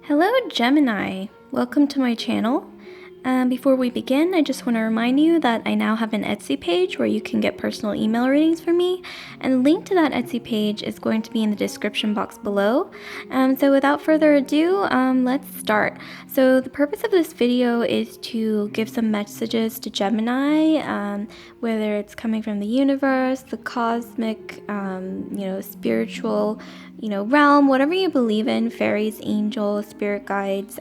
Hello Gemini, welcome to my channel. Before we begin, I just want to remind you that I now have an Etsy page where you can get personal email readings from me, and the link to that Etsy page is going to be in the description box below. So without further ado, let's start. So the purpose of this video is to give some messages to Gemini, whether it's coming from the universe, the cosmic, spiritual, realm, whatever you believe in, fairies, angels, spirit guides.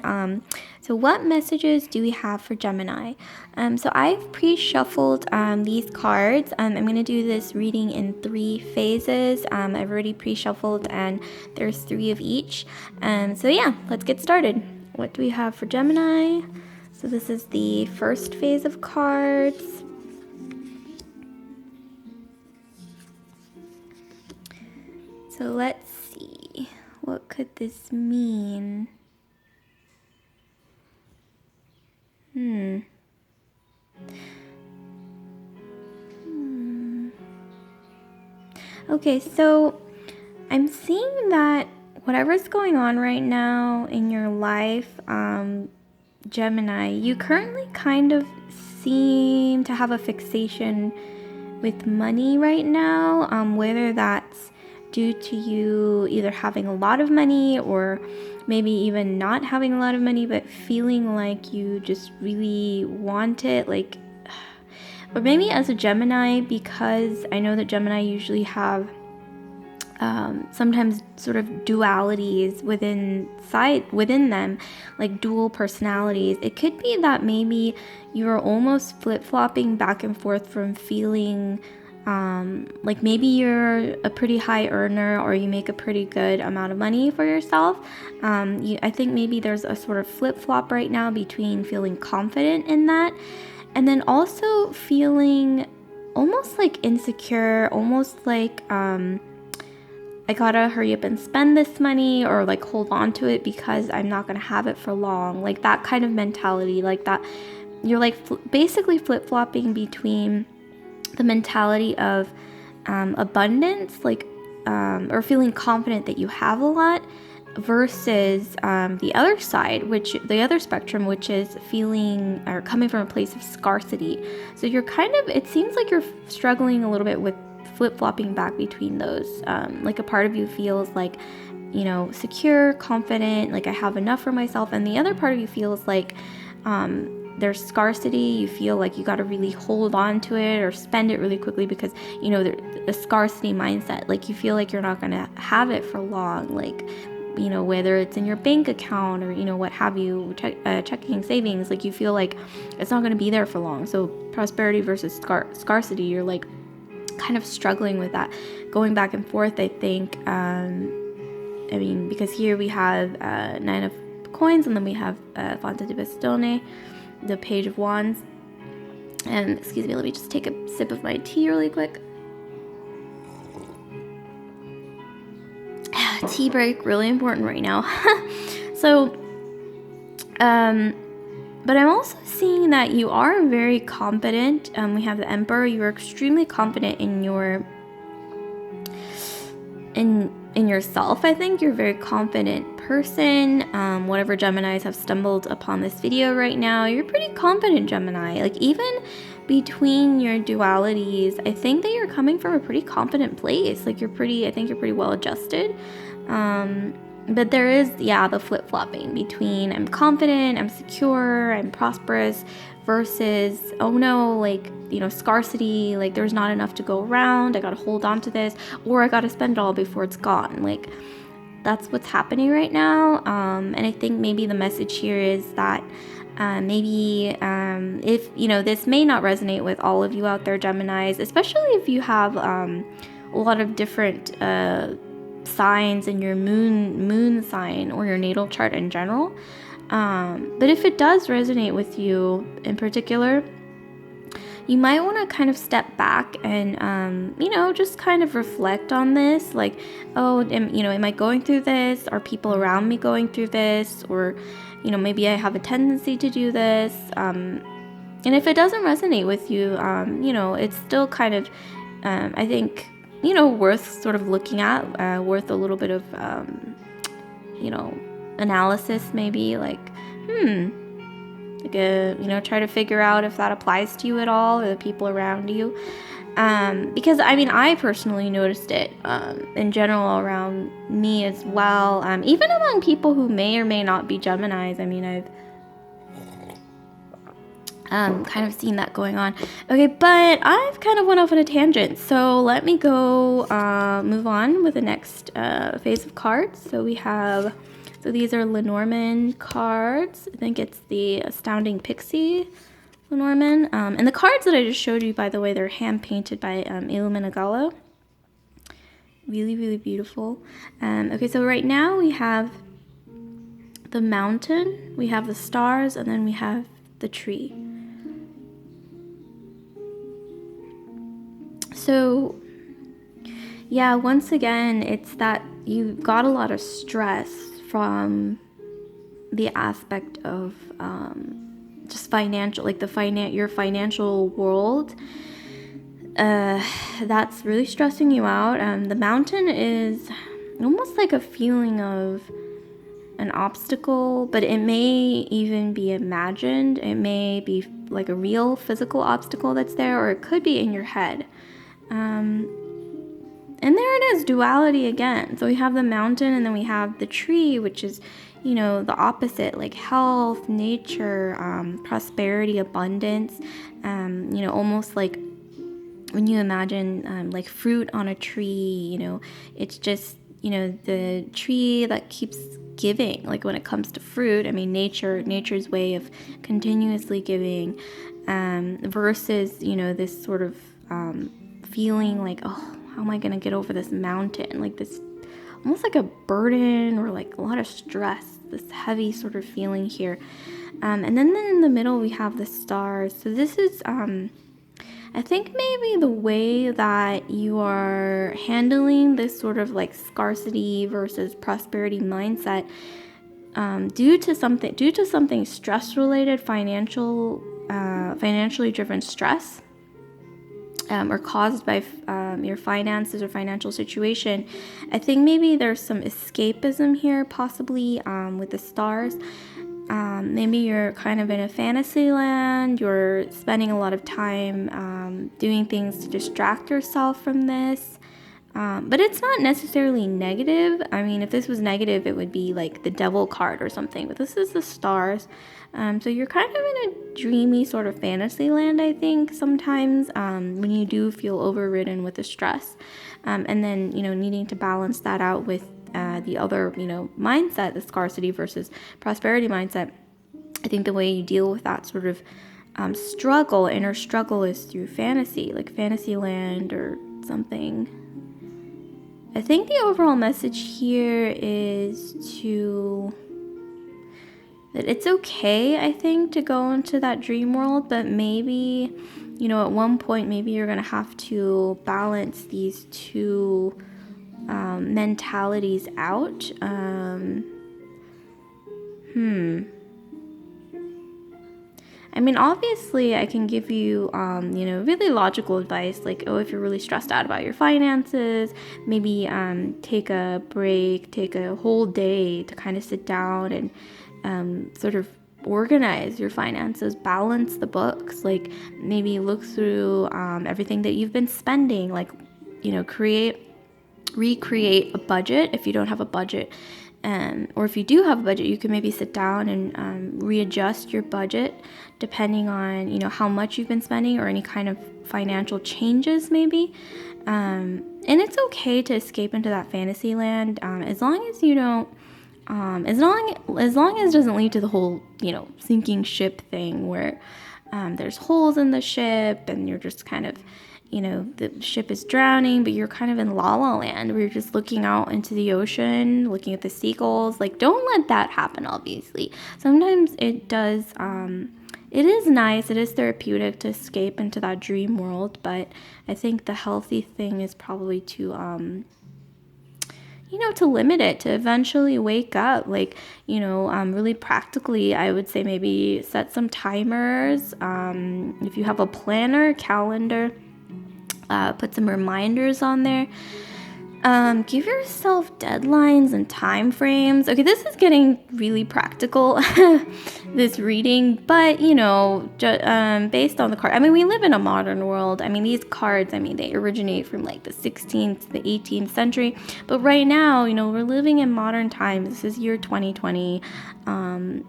So what messages do we have for Gemini? So I've pre-shuffled these cards. I'm going to do this reading in 3 phases. I've already pre-shuffled and there's 3 of each. So yeah, let's get started. What do we have for Gemini? So this is the first phase of cards. So let's see, what could this mean? Okay, so I'm seeing that whatever's going on right now in your life, Gemini, you currently kind of seem to have a fixation with money right now, whether that's due to you either having a lot of money or maybe even not having a lot of money but feeling like you just really want it, like, or maybe as a Gemini, because I know that Gemini usually have sometimes sort of dualities within them, like dual personalities. It could be that maybe you're almost flip-flopping back and forth from feeling like maybe you're a pretty high earner or you make a pretty good amount of money for yourself. I think maybe there's a sort of flip-flop right now between feeling confident in that and then also feeling almost like insecure, almost like I gotta hurry up and spend this money or like hold on to it because I'm not gonna have it for long. Like that kind of mentality, like that you're like basically flip-flopping between the mentality of abundance, like or feeling confident that you have a lot, versus the other side, the other spectrum, which is feeling or coming from a place of scarcity. So you're kind of, it seems like you're struggling a little bit with flip-flopping back between those. Like a part of you feels like, secure, confident, like I have enough for myself, and the other part of you feels like there's scarcity. You feel like you got to really hold on to it or spend it really quickly because, the scarcity mindset, like you feel like you're not going to have it for long, like, whether it's in your bank account or, what have you, checking, savings, like you feel like it's not going to be there for long. So prosperity versus scarcity, you're like kind of struggling with that, going back and forth, I think. Because here we have 9 of coins and then we have Fanta di Bastone, the Page of Wands. And excuse me, let me just take a sip of my tea really quick. Tea break, really important right now. So, but I'm also seeing that you are very confident. We have the Emperor. You are extremely confident in yourself. I think you're a very confident person. Whatever Geminis have stumbled upon this video right now, you're pretty confident, Gemini. Like even between your dualities, I think that you're coming from a pretty confident place. Like I think you're pretty well adjusted. But there is, the flip-flopping between I'm confident, I'm secure, I'm prosperous, versus, oh no, like, scarcity, like there's not enough to go around, I gotta hold on to this, or I gotta spend it all before it's gone. Like, that's what's happening right now. And I think maybe the message here is that if, this may not resonate with all of you out there, Geminis, especially if you have a lot of different signs in your moon sign or your natal chart in general. But if it does resonate with you in particular, you might want to kind of step back and, just kind of reflect on this. Like, am I going through this? Are people around me going through this? Or, maybe I have a tendency to do this. And if it doesn't resonate with you, it's still kind of, I think, worth sort of looking at, worth a little bit of, analysis, maybe like, try to figure out if that applies to you at all or the people around you. Because I personally noticed it in general around me as well, even among people who may or may not be Geminis. I've kind of seen that going on. Okay, but I've kind of went off on a tangent, so let me go move on with the next phase of cards. So these are Lenormand cards. I think it's the Astounding Pixie Lenormand. And the cards that I just showed you, by the way, they're hand painted by Illumin Gallo. Really, really beautiful. Okay, so right now we have the mountain, we have the stars, and then we have the tree. So, yeah, once again, it's that you got a lot of stress from the aspect of just financial, like your financial world. That's really stressing you out. The mountain is almost like a feeling of an obstacle, but it may even be imagined. It may be like a real physical obstacle that's there, or it could be in your head. And there it is, duality again. So we have the mountain, and then we have the tree, which is, the opposite, like health, nature, prosperity, abundance, almost like when you imagine like fruit on a tree, it's just, the tree that keeps giving. Like when it comes to fruit, nature's way of continuously giving, versus, this sort of feeling like, oh, how am I going to get over this mountain? Like this, almost like a burden or like a lot of stress, this heavy sort of feeling here. And then in the middle, we have the stars. So this is, I think maybe the way that you are handling this sort of like scarcity versus prosperity mindset, due to something stress related, financially driven stress, or caused by your finances or financial situation. I think maybe there's some escapism here, possibly with the stars. Maybe you're kind of in a fantasy land. You're spending a lot of time doing things to distract yourself from this. But it's not necessarily negative. If this was negative, it would be like the devil card or something. But this is the stars. So you're kind of in a dreamy sort of fantasy land, I think, sometimes when you do feel overridden with the stress. And then, needing to balance that out with the other, mindset, the scarcity versus prosperity mindset. I think the way you deal with that sort of inner struggle is through fantasy, like Fantasyland or something. I think the overall message here is that it's okay, I think, to go into that dream world, but maybe, at one point, maybe you're going to have to balance these two mentalities out. Obviously, I can give you, really logical advice, like, if you're really stressed out about your finances, maybe take a break, take a whole day to kind of sit down and sort of organize your finances, balance the books, like maybe look through everything that you've been spending, like, recreate a budget if you don't have a budget. Or if you do have a budget, you can maybe sit down and readjust your budget depending on, how much you've been spending or any kind of financial changes maybe. And it's okay to escape into that fantasy land as long as you don't, as long as it doesn't lead to the whole, sinking ship thing where there's holes in the ship and you're just kind of, the ship is drowning, but you're kind of in La La Land where you're just looking out into the ocean, looking at the seagulls. Like, don't let that happen, obviously. Sometimes it does, it is nice, it is therapeutic to escape into that dream world, but I think the healthy thing is probably to, to limit it, to eventually wake up, like, really practically, I would say maybe set some timers. If you have a planner, calendar, put some reminders on there. Give yourself deadlines and time frames. Okay, this is getting really practical, this reading, but based on the card. I mean, we live in a modern world. I mean, these cards, they originate from like the 16th to the 18th century, but right now, we're living in modern times. This is year 2020, and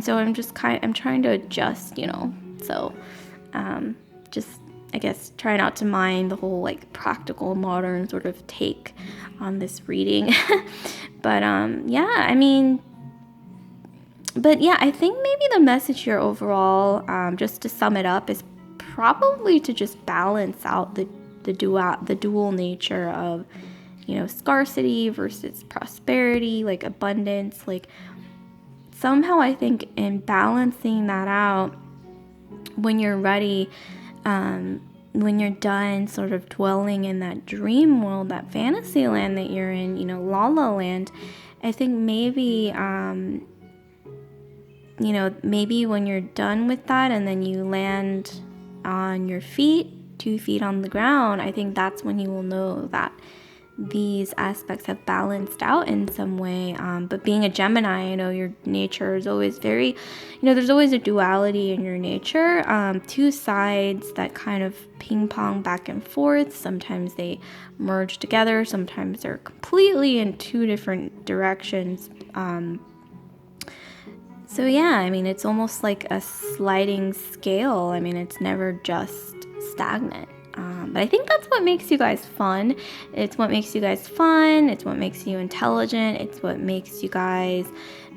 so I'm trying to adjust, so just, I guess, try not to mind the whole like practical modern sort of take on this reading. But I think maybe the message here overall, just to sum it up, is probably to just balance out the dual nature of, scarcity versus prosperity, like abundance. Like somehow I think in balancing that out, when you're ready, when you're done sort of dwelling in that dream world, that fantasy land that you're in, La La Land, I think maybe, maybe when you're done with that and then you land on your feet, 2 feet on the ground, I think that's when you will know that these aspects have balanced out in some way. But being a Gemini, your nature is always very, there's always a duality in your nature. 2 sides that kind of ping pong back and forth. Sometimes they merge together. Sometimes they're completely in 2 different directions. So yeah, it's almost like a sliding scale. It's never just stagnant. But I think that's what makes you guys fun. It's what makes you guys fun. It's what makes you intelligent. It's what makes you guys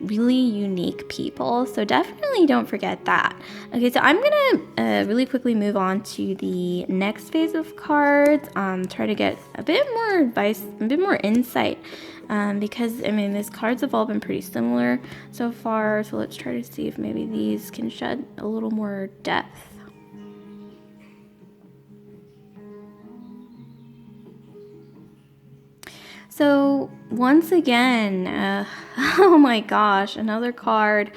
really unique people. So definitely don't forget that. Okay, so I'm gonna really quickly move on to the next phase of cards. Try to get a bit more advice, a bit more insight. Because these cards have all been pretty similar so far. So let's try to see if maybe these can shed a little more depth. So once again, oh my gosh, another card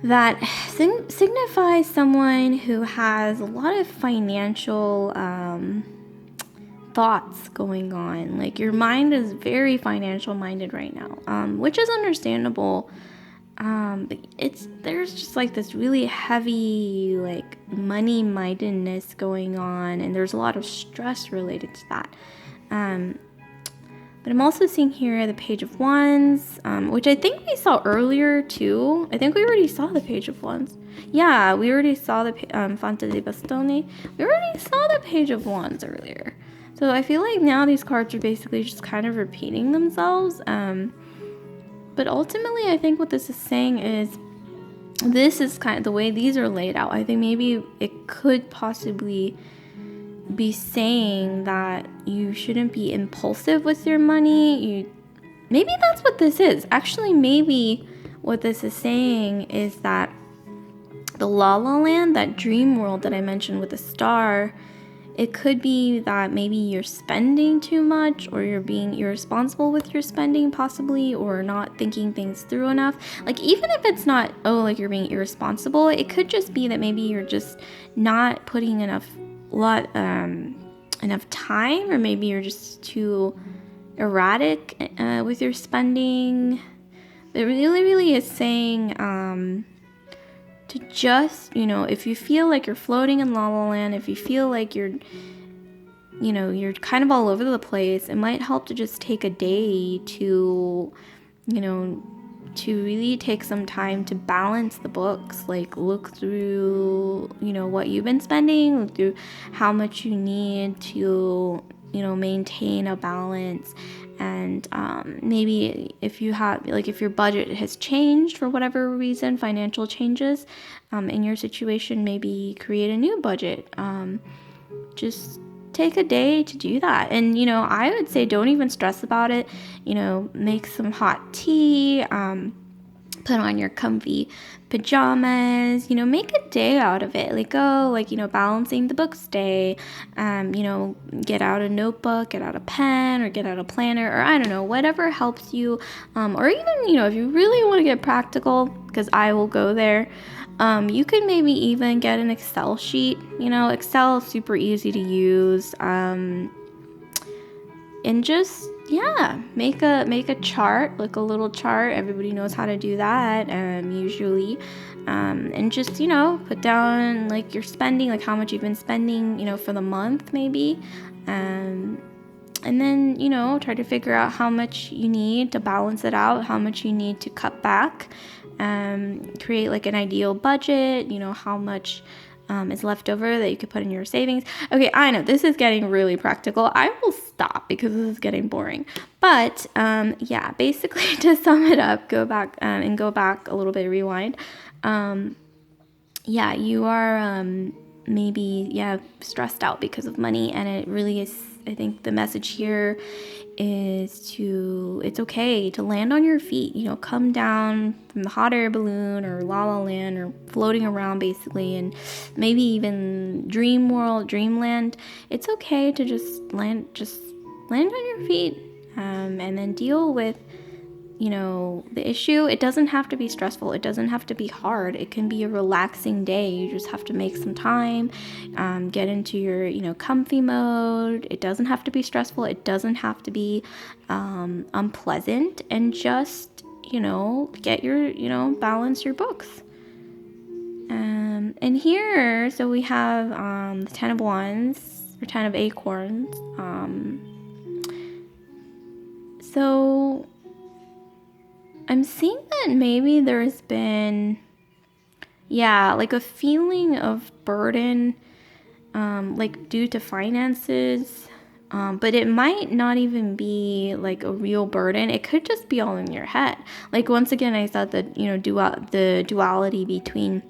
that signifies someone who has a lot of financial thoughts going on. Like your mind is very financial minded right now, which is understandable. But there's just like this really heavy like money mindedness going on, and there's a lot of stress related to that. But I'm also seeing here the Page of Wands, which I think we saw earlier too. I think we already saw the Page of Wands. Yeah, we already saw the Fante di Bastoni. We already saw the Page of Wands earlier. So I feel like now these cards are basically just kind of repeating themselves. But ultimately, I think what this is saying is, this is kind of the way these are laid out. I think maybe it could possibly be saying that you shouldn't be impulsive with your money. Maybe that's what this is. Actually, maybe what this is saying is that the La La Land, that dream world that I mentioned with the star, it could be that maybe you're spending too much, or you're being irresponsible with your spending possibly, or not thinking things through enough. Like even if it's not, like you're being irresponsible, it could just be that maybe you're just not putting enough time, or maybe you're just too erratic with your spending. It really is saying to just, if you feel like you're floating in La La Land, if you feel like you're kind of all over the place, it might help to just take a day to really take some time to balance the books, like look through, what you've been spending, look through how much you need to, maintain a balance. And maybe if you have, like, if your budget has changed for whatever reason, financial changes in your situation, maybe create a new budget. Just take a day to do that. And, I would say don't even stress about it. Make some hot tea, put on your comfy pajamas, make a day out of it. Like, balancing the books day, get out a notebook, get out a pen, or get out a planner, or I don't know, whatever helps you. Or even, if you really want to get practical, because I will go there, you could maybe even get an Excel sheet. Excel is super easy to use. and just make a chart, like a little chart. Everybody knows how to do that, usually. And just put down like your spending, like how much you've been spending for the month maybe, and then try to figure out how much you need to balance it out, how much you need to cut back. Create like an ideal budget, how much is left over that you could put in your savings. Okay, I know this is getting really practical. I will stop because this is getting boring. But basically to sum it up, go back a little bit, rewind. You are maybe stressed out because of money, and it really is. I think the message here is it's okay to land on your feet, come down from the hot air balloon or la la land or floating around basically, and maybe even dream world, dreamland. It's okay to just land on your feet, and then deal with the issue. It doesn't have to be stressful. It doesn't have to be hard. It can be a relaxing day. You just have to make some time, get into your, comfy mode. It doesn't have to be stressful. It doesn't have to be unpleasant, and just, get your, balance your books. And here, so we have the 10 of Wands, or 10 of Acorns. So I'm seeing that maybe there's been, like a feeling of burden, like due to finances, but it might not even be like a real burden. It could just be all in your head. Like, once again, I said that, the duality between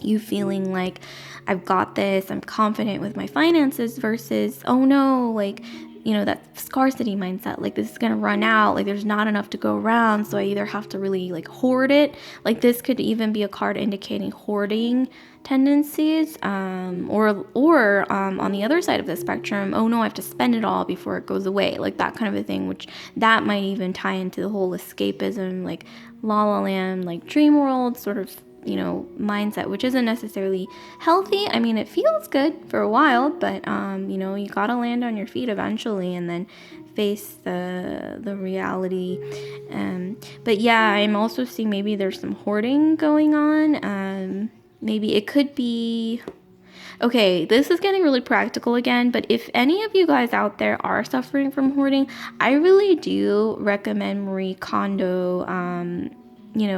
you feeling like I've got this, I'm confident with my finances, versus, oh no, like, that scarcity mindset, like this is going to run out, like there's not enough to go around, so I either have to really like hoard it. Like, this could even be a card indicating hoarding tendencies, or on the other side of the spectrum, oh no, I have to spend it all before it goes away, like that kind of a thing, which that might even tie into the whole escapism, like La La Land, like dream world sort of mindset, which isn't necessarily healthy. I mean, it feels good for a while, but you gotta land on your feet eventually, and then face the reality. But I'm also seeing maybe there's some hoarding going on. Maybe it could be, okay, this is getting really practical again, but if any of you guys out there are suffering from hoarding, I really do recommend Marie Kondo,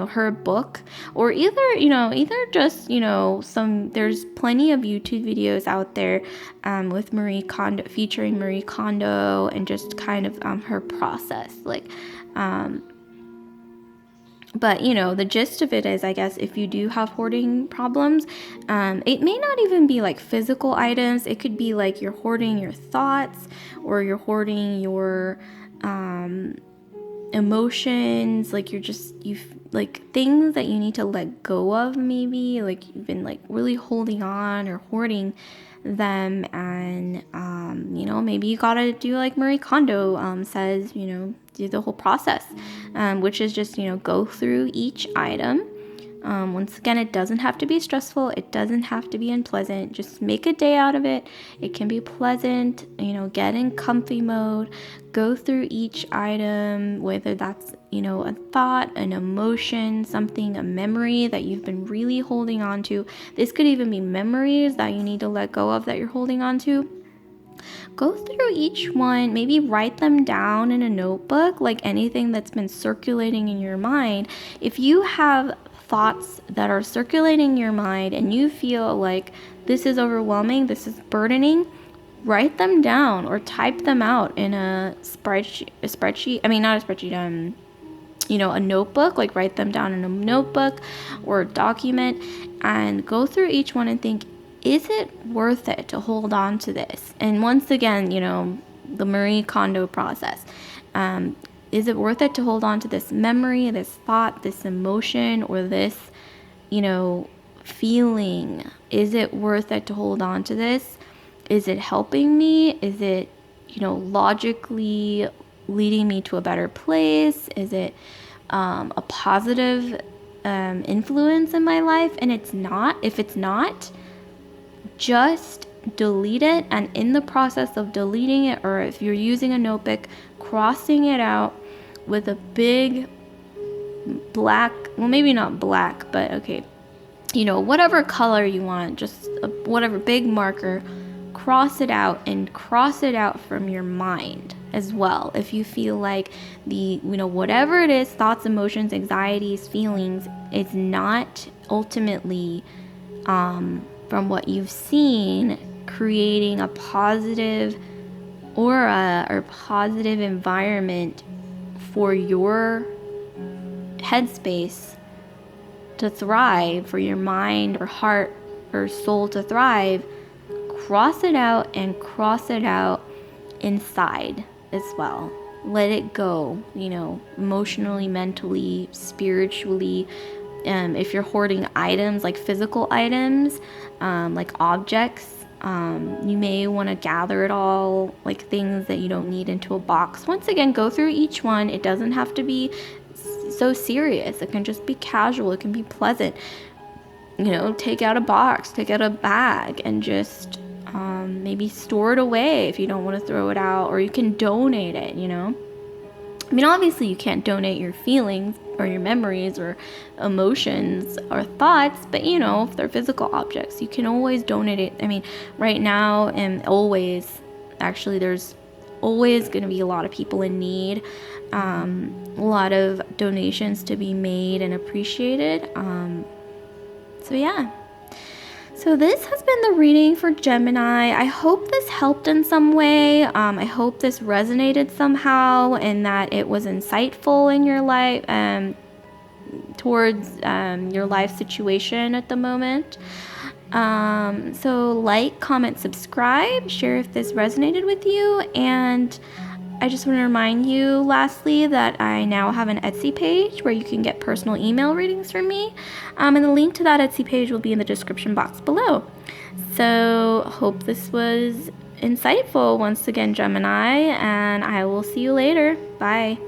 her book, or either just, there's plenty of YouTube videos out there with Marie Kondo, featuring Marie Kondo, and just kind of her process, like, but the gist of it is, I guess, if you do have hoarding problems, it may not even be like physical items. It could be like you're hoarding your thoughts, or you're hoarding your emotions, like you've like things that you need to let go of, maybe like you've been like really holding on or hoarding them, and maybe you gotta do like Marie Kondo says, do the whole process, which is just go through each item. Once again, it doesn't have to be stressful. It doesn't have to be unpleasant. Just make a day out of it. It can be pleasant, get in comfy mode, go through each item, whether that's, a thought, an emotion, something, a memory that you've been really holding on to. This could even be memories that you need to let go of that you're holding on to. Go through each one, maybe write them down in a notebook, like anything that's been circulating in your mind. If you have thoughts that are circulating in your mind and you feel like this is overwhelming, this is burdening, write them down or type them out in a notebook, like write them down in a notebook or a document, and go through each one and think, is it worth it to hold on to this? And once again, the Marie Kondo process. Is it worth it to hold on to this memory, this thought, this emotion, or this, feeling? Is it worth it to hold on to this? Is it helping me? Is it, logically leading me to a better place? Is it a positive influence in my life? And if it's not, just delete it, and in the process of deleting it, or if you're using a notebook, crossing it out with a big black, well, maybe not black, but okay, you know, whatever color you want, just whatever big marker, cross it out, and cross it out from your mind as well. If you feel like the, you know, whatever it is, thoughts, emotions, anxieties, feelings, it's not ultimately, from what you've seen, creating a positive aura or positive environment for your headspace to thrive, for your mind or heart or soul to thrive, cross it out, and cross it out inside as well. Let it go, you know, emotionally, mentally, spiritually. If you're hoarding items, like physical items, like objects, you may want to gather it all, like things that you don't need, into a box. Once again, go through each one. It doesn't have to be so serious. It can just be casual. It can be pleasant. You know, take out a box, take out a bag, and just maybe store it away if you don't want to throw it out, or you can donate it, you know. I mean, obviously you can't donate your feelings or your memories or emotions or thoughts, but you know, if they're physical objects, you can always donate it. I mean, right now and always, actually, there's always going to be a lot of people in need, a lot of donations to be made and appreciated. So yeah. So this has been the reading for Gemini. I hope this helped in some way. I hope this resonated somehow, and that it was insightful in your life, towards your life situation at the moment. So like, comment, subscribe, share if this resonated with you, and I just want to remind you lastly that I now have an Etsy page where you can get personal email readings from me, and the link to that Etsy page will be in the description box below. So hope this was insightful once again, Gemini, and I will see you later. Bye.